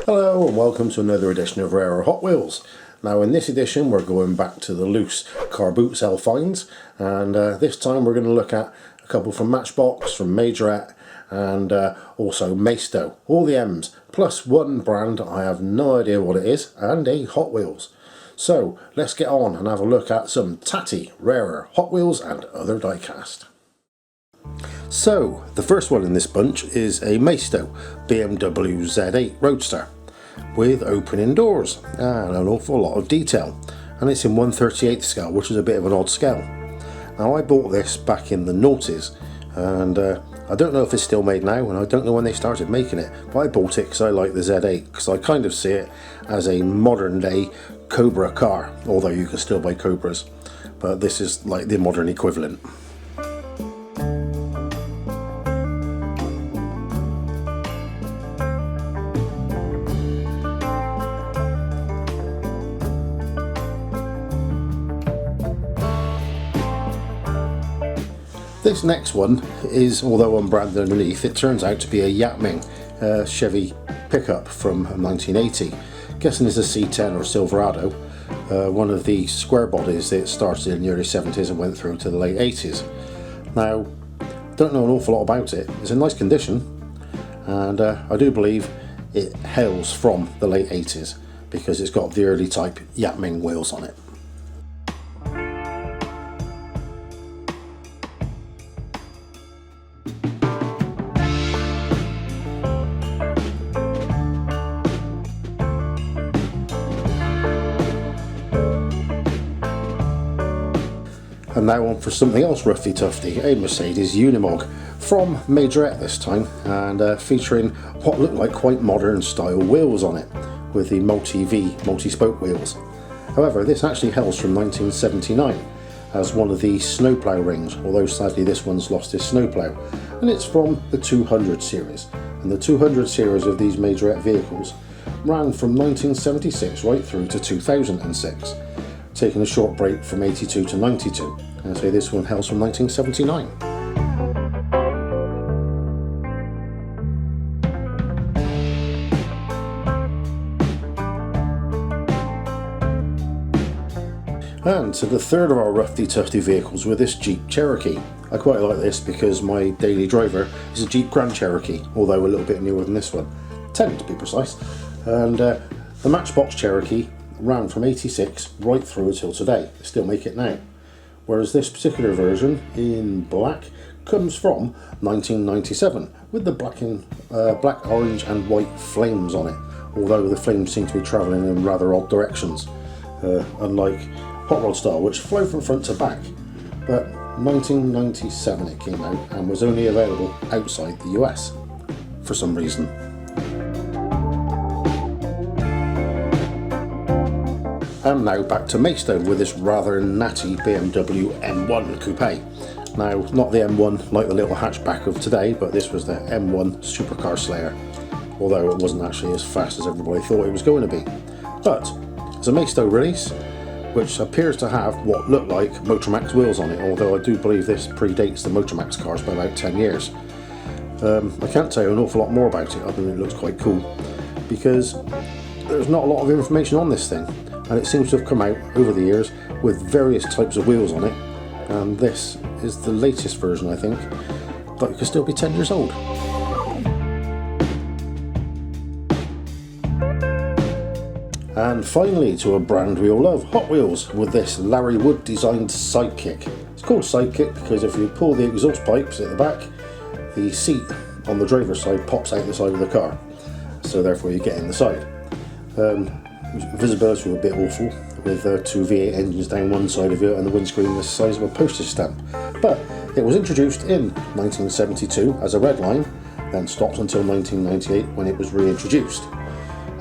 Hello and welcome to another edition of Rarer Hot Wheels. Now in this edition we're going back to the loose car boot sale finds, and this time we're going to look at a couple from Matchbox, from Majorette, and also Maystow, all the M's, plus one brand I have no idea what it is, and a Hot Wheels. So let's get on and have a look at some tatty, rarer Hot Wheels and other diecast. So, the first one in this bunch is a Maystow Bmw Z8 Roadster with opening doors and an awful lot of detail, and it's in 1/38 scale, which is a bit of an odd scale. Now I bought this back in the noughties, and I don't know if it's still made now, and I don't know when they started making it, but I bought it because I like the Z8, because I kind of see it as a modern day Cobra car, although you can still buy Cobras, but this is like the modern equivalent. This next one is, although unbranded underneath, it turns out to be a Yatming Chevy Pickup from 1980. Guessing it's a C10 or Silverado, one of the square bodies that started in the early 70s and went through to the late 80s. Now, don't know an awful lot about it. It's in nice condition, and I do believe it hails from the late 80s because it's got the early type Yatming wheels on it. And now on for something else roughy tufty, a Mercedes Unimog from Majorette this time, and featuring what look like quite modern style wheels on it, with the multi-V, multi-spoke wheels. However, this actually hails from 1979 as one of the snowplow rings, although sadly this one's lost its snowplow, and it's from the 200 series. And the 200 series of these Majorette vehicles ran from 1976 right through to 2006. Taking a short break from 82 to 92, and so this one hails from 1979. And to the third of our roughy tufty vehicles with this Jeep Cherokee. I quite like this because my daily driver is a Jeep Grand Cherokee, although a little bit newer than this one, 10 to be precise. And the Matchbox Cherokee ran from 86 right through until today. They still make it now. Whereas this particular version in black comes from 1997 with the black, orange and white flames on it, although the flames seem to be travelling in rather odd directions, unlike Hot Rod style, which flow from front to back. But 1997 it came out and was only available outside the US for some reason. And now back to Maystow with this rather natty BMW M1 Coupe. Now, not the M1 like the little hatchback of today, but this was the M1 Supercar Slayer, although it wasn't actually as fast as everybody thought it was going to be. But it's a Maystow release, which appears to have what look like Motormax wheels on it, although I do believe this predates the Motormax cars by about 10 years. I can't tell you an awful lot more about it, other than it looks quite cool, because there's not a lot of information on this thing. And it seems to have come out over the years with various types of wheels on it, and this is the latest version, I think, but it could still be 10 years old. And finally, to a brand we all love, Hot Wheels, with this Larry Wood designed Sidekick. It's called Sidekick because if you pull the exhaust pipes at the back, the seat on the driver's side pops out the side of the car, so therefore you get in the side. Visibility was a bit awful, with two V8 engines down one side of it and the windscreen the size of a postage stamp. But it was introduced in 1972 as a red line, then stopped until 1998 when it was reintroduced.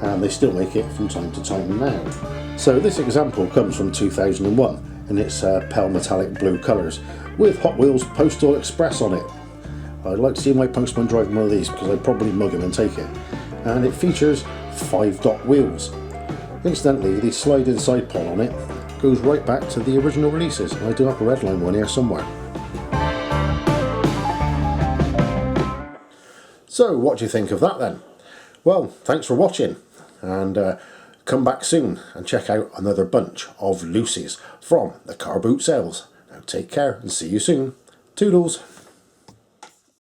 And they still make it from time to time now. So this example comes from 2001, and it's pale metallic blue colours, with Hot Wheels Postal Express on it. I'd like to see my postman driving one of these because I'd probably mug him and take it. And it features 5-dot wheels. Incidentally, the slide-in side pod on it goes right back to the original releases, and I do have a redline one here somewhere. So what do you think of that then? Well, thanks for watching, and come back soon and check out another bunch of loosies from the car boot sales. Now take care and see you soon. Toodles.